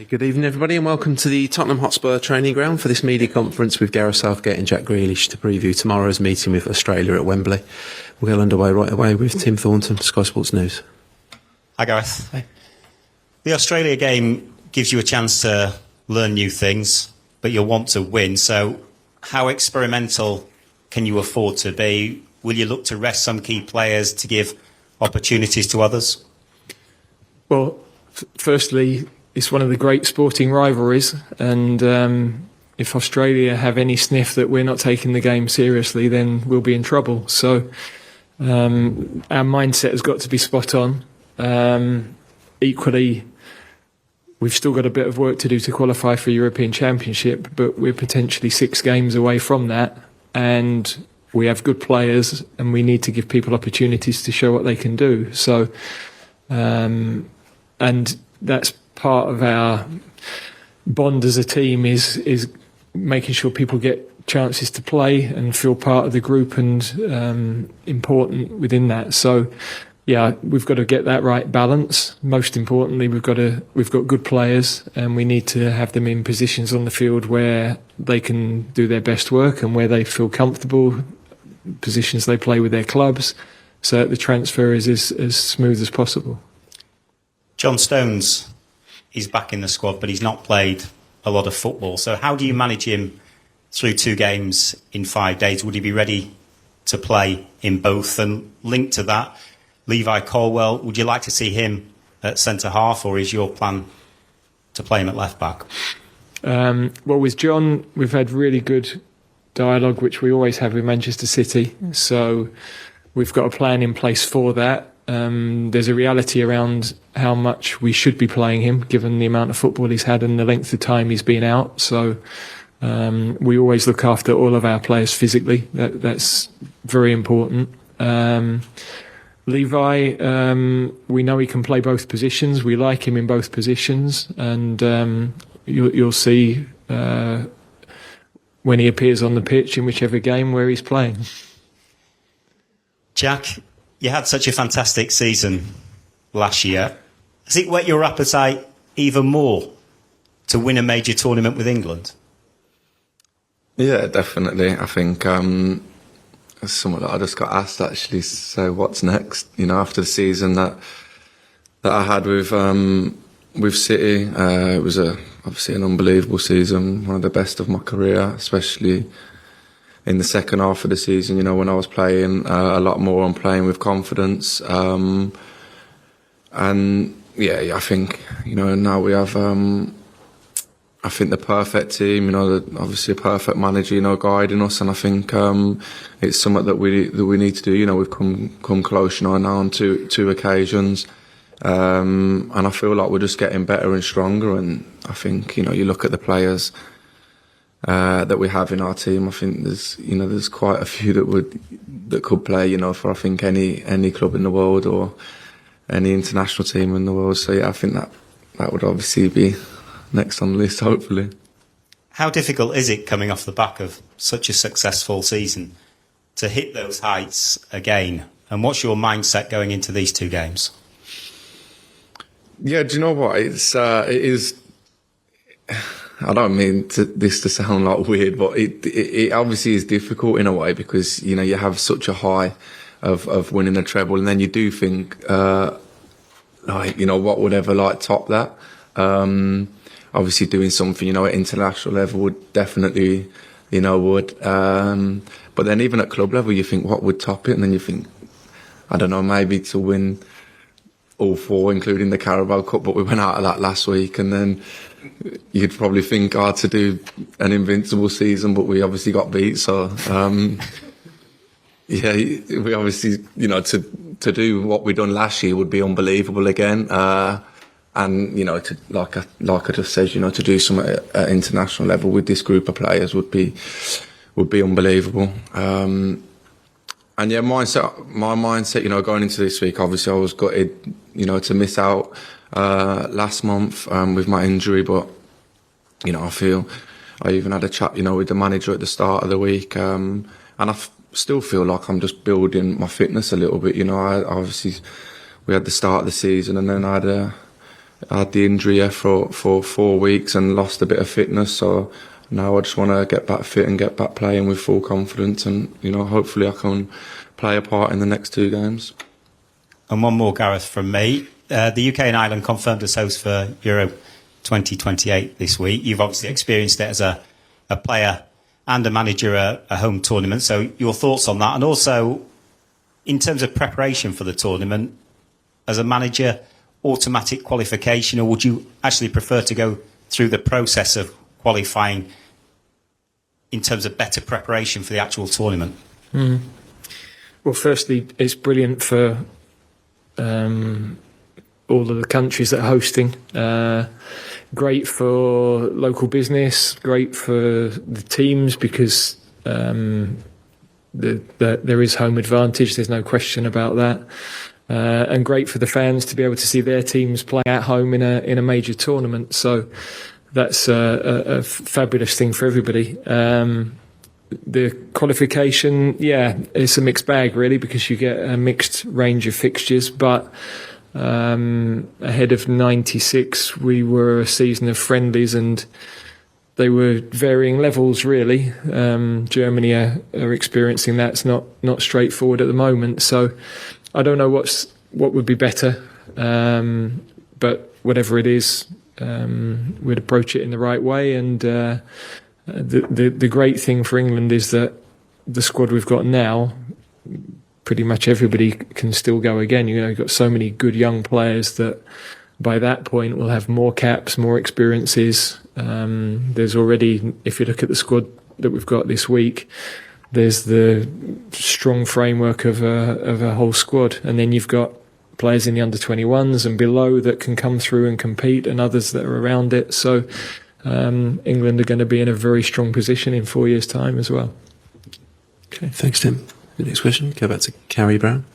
Good evening, everybody, and welcome to the Tottenham Hotspur training ground for this media conference with Gareth Southgate and Jack Grealish to preview tomorrow's meeting with Australia at Wembley. We'll get underway right away with Tim Thornton, Sky Sports News. Hi, Gareth. Hey. The Australia game gives you a chance to learn new things, but you'll want to win. So how experimental can you afford to be? Will you look to rest some key players to give opportunities to others? Well, firstly, it's one of the great sporting rivalries, and if Australia have any sniff that we're not taking the game seriously, then we'll be in trouble. So our mindset has got to be spot on. Equally, we've still got a bit of work to do to qualify for European Championship, but we're potentially 6 games away from that, and we have good players, and we need to give people opportunities to show what they can do. So, and that's part of our bond as a team is making sure people get chances to play and feel part of the group and important within that. So, yeah, we've got to get that right balance. Most importantly, we've got good players, and we need to have them in positions on the field where they can do their best work and where they feel comfortable, positions they play with their clubs, so that the transfer is as smooth as possible. John Stones, he's back in the squad, but he's not played a lot of football. So how do you manage him through 2 games in 5 days? Would he be ready to play in both? And linked to that, Levi Colwill, would you like to see him at centre-half, or is your plan to play him at left-back? Well, with John, we've had really good dialogue, which we always have with Manchester City. So we've got a plan in place for that. There's a reality around how much we should be playing him, given the amount of football he's had and the length of time he's been out. So we always look after all of our players physically. That's very important. Levi, we know he can play both positions. We like him in both positions, and you'll see when he appears on the pitch in whichever game where he's playing. Jack, you had such a fantastic season last year. Has it whet your appetite even more to win a major tournament with England? Yeah, definitely. I think it's something that I just got asked, actually, so what's next? You know, after the season that I had with City, it was obviously an unbelievable season, one of the best of my career, especially in the second half of the season, you know, when I was playing a lot more and playing with confidence. And yeah, I think, you know, now we have, I think the perfect team, you know, obviously a perfect manager, you know, guiding us. And I think it's something that we need to do. You know, we've come close, you know, now on two occasions. And I feel like we're just getting better and stronger. And I think, you know, you look at the players that we have in our team. I think there's quite a few that could play, you know, for I think any club in the world or any international team in the world. So yeah, I think that would obviously be next on the list, hopefully. How difficult is it, coming off the back of such a successful season, to hit those heights again? And what's your mindset going into these 2 games? Yeah, do you know what? It is. I don't mean this to sound like weird, but it obviously is difficult in a way, because, you know, you have such a high of winning a treble, and then you do think, like, you know, what would ever like top that? Obviously doing something, you know, at international level would definitely, you know, would. But then even at club level, you think, what would top it? And then you think, I don't know, maybe to win all 4, including the Carabao Cup, but we went out of that last week. And then you'd probably think, to do an invincible season, but we obviously got beat. So, yeah, we obviously, you know, to do what we done last year would be unbelievable again. And, you know, to, like I just said, you know, to do something at international level with this group of players would be unbelievable. And yeah, my mindset, you know, going into this week, obviously I was gutted, you know, to miss out last month with my injury, but, you know, I feel I even had a chat, you know, with the manager at the start of the week, and I still feel like I'm just building my fitness a little bit. You know, obviously we had the start of the season, and then I had a I had the injury for 4 weeks and lost a bit of fitness. So now I just want to get back fit and get back playing with full confidence, and hopefully I can play a part in the next 2 games. And one more, Gareth, from me. The UK and Ireland confirmed as hosts for Euro 2028 this week. You've obviously experienced it as a player and a manager at a home tournament. So your thoughts on that, and also in terms of preparation for the tournament, as a manager, automatic qualification, or would you actually prefer to go through the process of qualifying in terms of better preparation for the actual tournament? Well, firstly, it's brilliant for all of the countries that are hosting. Great for local business, great for the teams, because there is home advantage, there's no question about that. And great for the fans to be able to see their teams play at home in a major tournament. So that's a fabulous thing for everybody. The qualification, it's a mixed bag really, because you get a mixed range of fixtures, but ahead of 96 we were a season of friendlies, and they were varying levels really. Germany are experiencing that. It's not straightforward at the moment, so I don't know what would be better, but whatever it is, we'd approach it in the right way. And the great thing for England is that the squad we've got now, pretty much everybody can still go again. You've got so many good young players that by that point we'll have more caps, more experiences. There's already, if you look at the squad that we've got this week, there's the strong framework of a whole squad, and then you've got players in the under-21s and below that can come through and compete, and others that are around it. So England are going to be in a very strong position in 4 years' time as well. Okay, thanks, Tim. The next question, go back to Carrie Brown.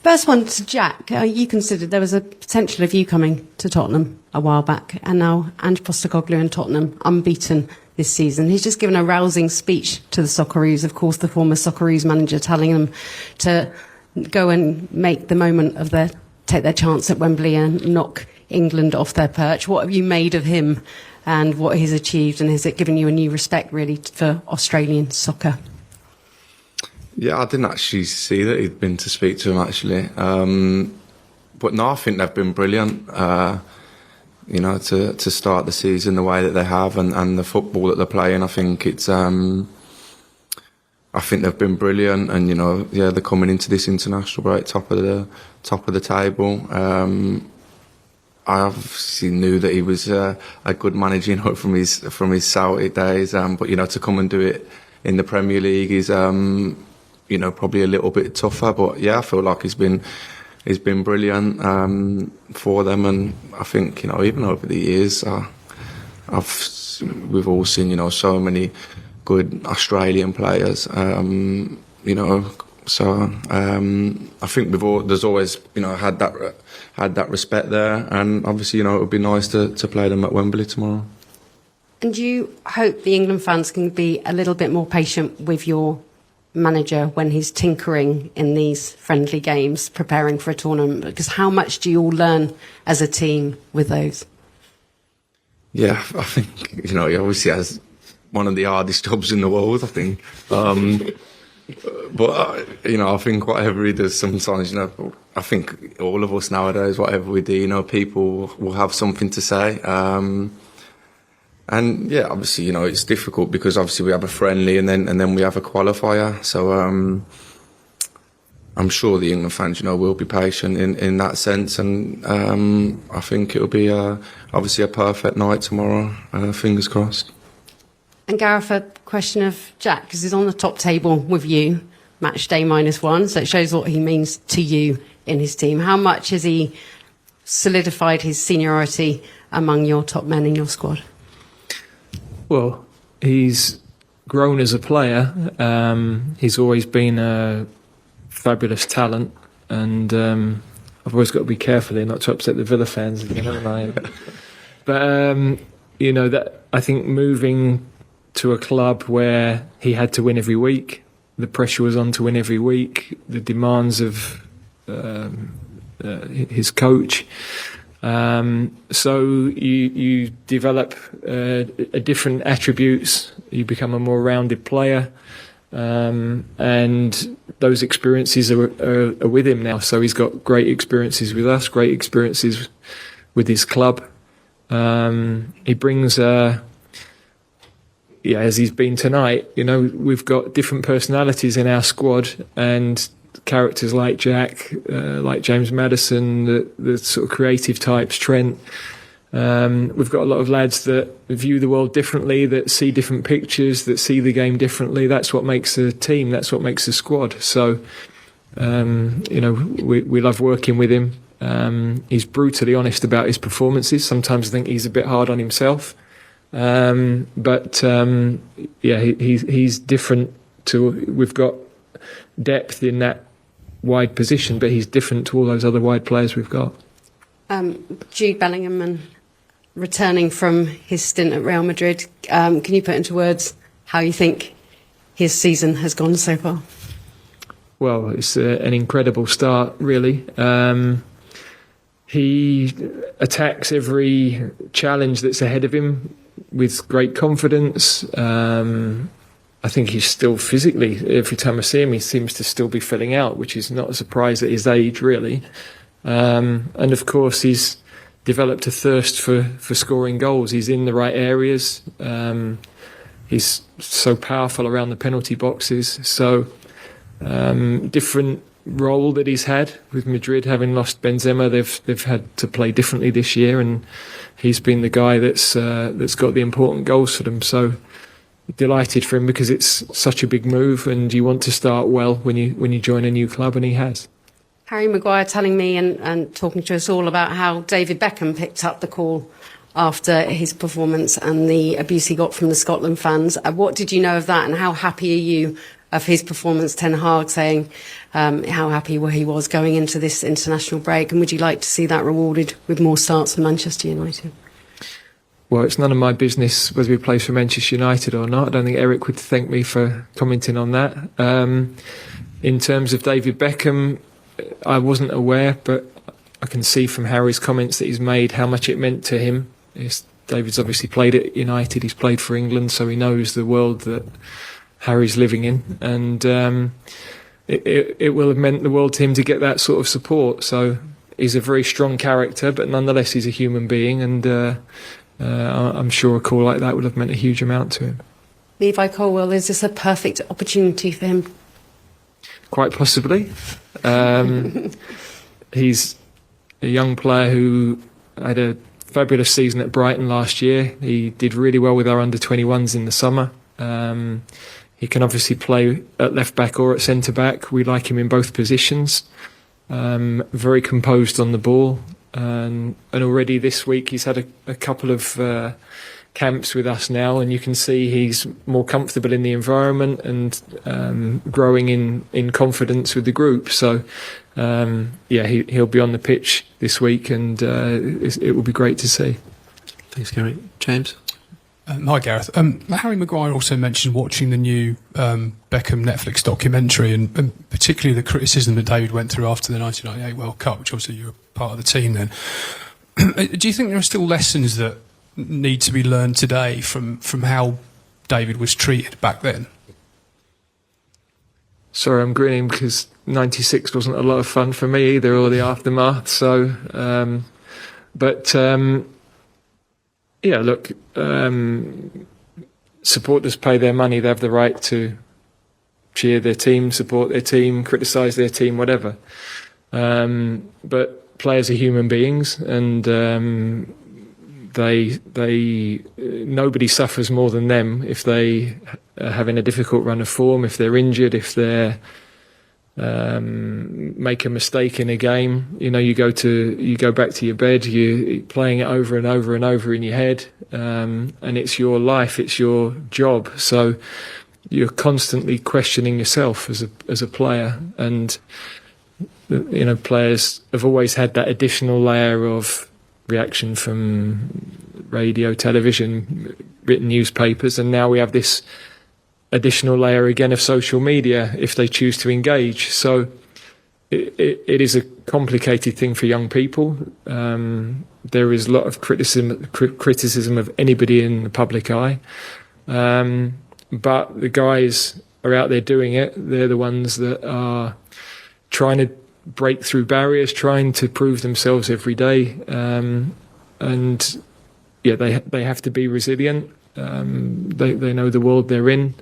First one to Jack. You considered there was a potential of you coming to Tottenham a while back, and now Ange Postecoglou in Tottenham, unbeaten this season. He's just given a rousing speech to the Socceroos, of course, the former Socceroos manager, telling them to go and make the moment of take their chance at Wembley and knock England off their perch. What have you made of him and what he's achieved, and has it given you a new respect really for Australian soccer? Yeah, I didn't actually see that he'd been to speak to him actually, but no, I think they've been brilliant. To start the season the way that they have, and the football that they're playing, I think it's. I think they've been brilliant, and they're coming into this international break top of the table. I obviously knew that he was a good manager, from his Celtic days, but to come and do it in the Premier League is probably a little bit tougher. But yeah, I feel like he's been brilliant for them, and I think even over the years, we've all seen so many good Australian players. So I think there's always had that respect there, and obviously it would be nice to play them at Wembley tomorrow. And you hope the England fans can be a little bit more patient with your manager when he's tinkering in these friendly games, preparing for a tournament, because how much do you all learn as a team with those? Yeah, I think he obviously has one of the hardest jobs in the world, I think. But I think whatever he does sometimes, I think all of us nowadays, whatever we do, people will have something to say. And yeah, obviously, it's difficult because obviously we have a friendly and then we have a qualifier. So I'm sure the England fans, will be patient in that sense. And I think it'll be obviously a perfect night tomorrow. Fingers crossed. And Gareth, a question of Jack, because he's on the top table with you, match day -1, so it shows what he means to you in his team. How much has he solidified his seniority among your top men in your squad? Well, he's grown as a player. He's always been a fabulous talent, and I've always got to be careful here not to upset the Villa fans again, haven't I? But that I think moving to a club where he had to win every week, the pressure was on to win every week, the demands of his coach. So you develop a different attributes. You become a more rounded player, and those experiences are with him now. So he's got great experiences with us, great experiences with his club. He brings, as he's been tonight, we've got different personalities in our squad, and characters like Jack, like James Maddison, the sort of creative types, Trent. We've got a lot of lads that view the world differently, that see different pictures, that see the game differently. That's what makes a team. That's what makes a squad. So, we love working with him. He's brutally honest about his performances. Sometimes I think he's a bit hard on himself. He's different to. We've got depth in that wide position, but he's different to all those other wide players we've got. Jude Bellingham, and returning from his stint at Real Madrid, can you put into words how you think his season has gone so far? Well, it's an incredible start, really. He attacks every challenge that's ahead of him with great confidence. I think he's still physically, every time I see him, he seems to still be filling out, which is not a surprise at his age, really. And of course, he's developed a thirst for scoring goals. He's in the right areas. He's so powerful around the penalty boxes. So, different role that he's had with Madrid, having lost Benzema. They've had to play differently this year, and he's been the guy that's got the important goals for them. So, delighted for him, because it's such a big move, and you want to start well when you join a new club, and he has. Harry Maguire telling me and talking to us all about how David Beckham picked up the call after his performance and the abuse he got from the Scotland fans. What did you know of that, and how happy are you of his performance? Ten Hag saying how happy he was going into this international break, and would you like to see that rewarded with more starts for Manchester United? Well, it's none of my business whether he plays for Manchester United or not. I don't think Eric would thank me for commenting on that. In terms of David Beckham, I wasn't aware, but I can see from Harry's comments that he's made how much it meant to him. David's obviously played at United, he's played for England, so he knows the world that Harry's living in, and it will have meant the world to him to get that sort of support. So he's a very strong character, but nonetheless he's a human being, and I'm sure a call like that would have meant a huge amount to him. Levi Colwill, is this a perfect opportunity for him? Quite possibly. He's a young player who had a fabulous season at Brighton last year. He did really well with our under-21s in the summer. He can obviously play at left-back or at centre-back. We like him in both positions. Very composed on the ball. And already this week he's had a couple of camps with us now, and you can see he's more comfortable in the environment and growing in confidence with the group. So he'll be on the pitch this week, and it will be great to see. Thanks, Gary. James? Hi, Gareth. Harry Maguire also mentioned watching the new Beckham Netflix documentary, and particularly the criticism that David went through after the 1998 World Cup, which obviously you were part of the team then. Do you think there are still lessons that need to be learned today from how David was treated back then? Sorry, I'm grinning because 96 wasn't a lot of fun for me either, or the aftermath. So, look, supporters pay their money. They have the right to cheer their team, support their team, criticise their team, whatever. But players are human beings, and nobody suffers more than them if they are having a difficult run of form, if they're injured, if they're make a mistake in a game. You go back to your bed, you're playing it over and over and over in your head, and it's your life, it's your job. So you're constantly questioning yourself as a player, and players have always had that additional layer of reaction from radio, television, written newspapers, and now we have this additional layer again of social media if they choose to engage. So it is a complicated thing for young people. There is a lot of criticism of anybody in the public eye. But the guys are out there doing it. They're the ones that are trying to break through barriers, trying to prove themselves every day. And yeah, they have to be resilient. They know the world they're in.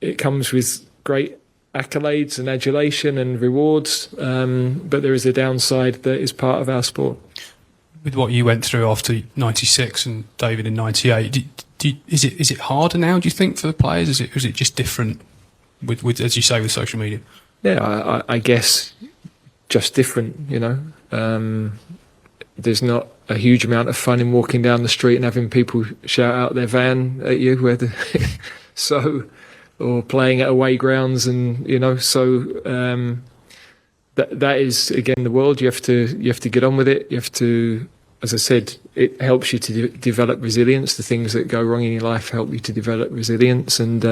It comes with great accolades and adulation and rewards, but there is a downside that is part of our sport. With what you went through after '96 and David in '98, is it harder now, do you think, for the players? Is it just different with as you say, with social media? Yeah, I guess just different, you know. There's not a huge amount of fun in walking down the street and having people shout out their van at you, or playing at away grounds, and you know, so that is again the world. You have to get on with it. You have to, as I said, it helps you to develop resilience. The things that go wrong in your life help you to develop resilience, and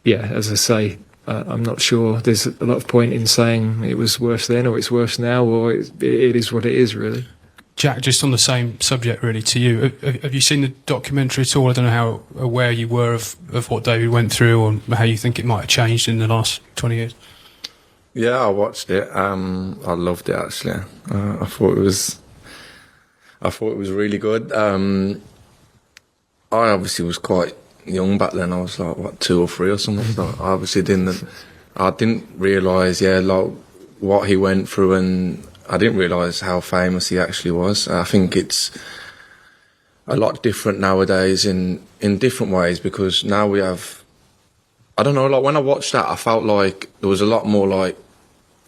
yeah, as I say, I'm not sure there's a lot of point in saying it was worse then or it's worse now, or it is what it is, really. Jack, just on the same subject really to you, have you seen the documentary at all? I don't know how aware you were of what David went through, or how you think it might have changed in the last 20 years. Yeah, I watched it. I loved it, actually. I thought it was really good. I obviously was quite young back then. I was like, what, 2 or 3 or something. So I obviously didn't realise, like what he went through, and I didn't realise how famous he actually was. I think it's a lot different nowadays in different ways, because now we have, I don't know, like when I watched that, I felt like there was a lot more, like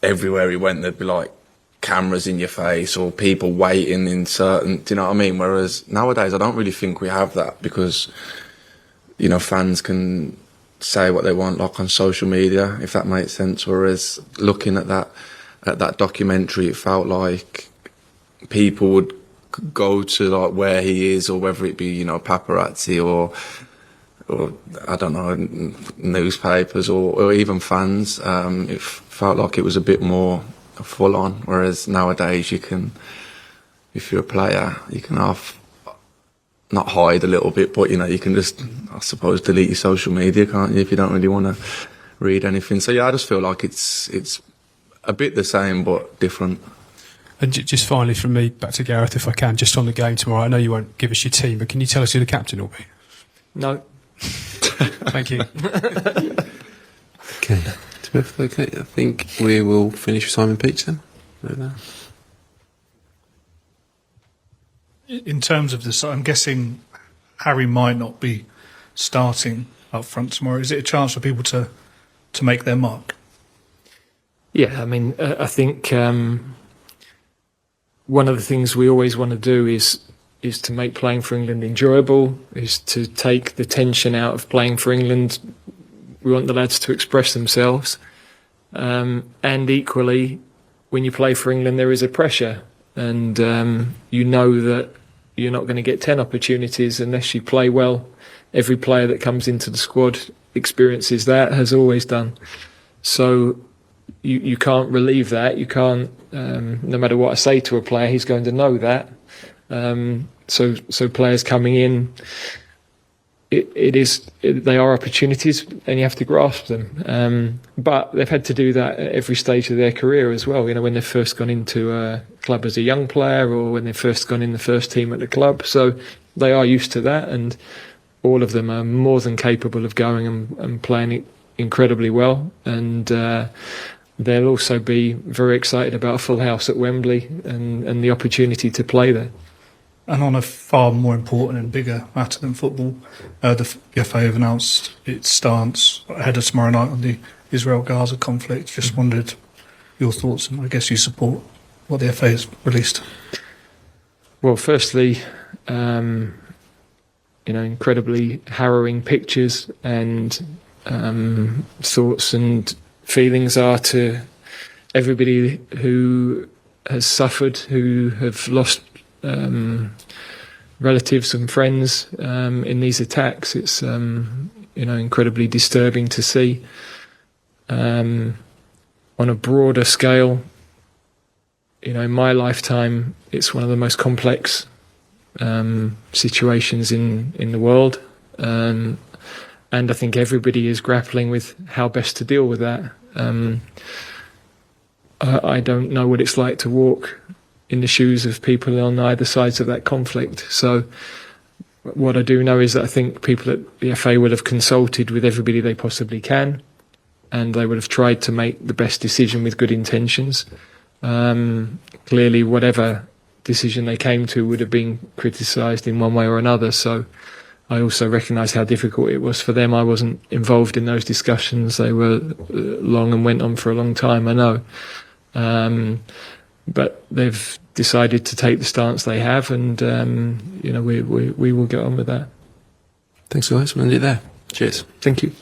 everywhere he went there'd be like cameras in your face or people waiting in certain, do you know what I mean? Whereas nowadays I don't really think we have that, because, you know, fans can say what they want, like on social media, if that makes sense. Whereas looking at that documentary, it felt like people would go to like where he is, or whether it be, you know, paparazzi or I don't know, newspapers or even fans. It felt like it was a bit more full on. Whereas nowadays you can, if you're a player, you can not hide a little bit, but you know, you can just, I suppose, delete your social media, can't you, if you don't really want to read anything. So yeah, I just feel like it's a bit the same but different. And just finally from me, back to Gareth, if I can, just on the game tomorrow. I know you won't give us your team, but can you tell us who the captain will be? No. Thank you. Okay. Okay, I think we will finish with Simon Peach then. In terms of this, I'm guessing Harry might not be starting up front tomorrow. Is it a chance for people to make their mark? Yeah, I mean, I think one of the things we always want to do is to make playing for England enjoyable, is to take the tension out of playing for England. We want the lads to express themselves. And equally, when you play for England, there is a pressure. And you know that you're not going to get 10 opportunities unless you play well. Every player that comes into the squad experiences that, has always done. So you can't relieve that. You can't, no matter what I say to a player, he's going to know that. So players coming in, they are opportunities, and you have to grasp them. But they've had to do that at every stage of their career as well. You know, when they've first gone into a club as a young player, or when they've first gone in the first team at the club. So they are used to that, and all of them are more than capable of going and playing it incredibly well. And they'll also be very excited about a full house at Wembley and the opportunity to play there. And on a far more important and bigger matter than football, the FA have announced its stance ahead of tomorrow night on the Israel-Gaza conflict. Just wondered your thoughts, and I guess you support what the FA has released. Well, firstly, incredibly harrowing pictures, and thoughts and feelings are to everybody who has suffered, who have lost relatives and friends in these attacks. It's incredibly disturbing to see. On a broader scale, in my lifetime, it's one of the most complex situations in the world. And I think everybody is grappling with how best to deal with that. I don't know what it's like to walk in the shoes of people on either sides of that conflict. So what I do know is that I think people at the FA will have consulted with everybody they possibly can, and they would have tried to make the best decision with good intentions. Clearly, whatever decision they came to would have been criticised in one way or another. So I also recognise how difficult it was for them. I wasn't involved in those discussions. They were long and went on for a long time, I know. But they've decided to take the stance they have, and we will get on with that. Thanks, guys. We'll end it there. Cheers. Thank you.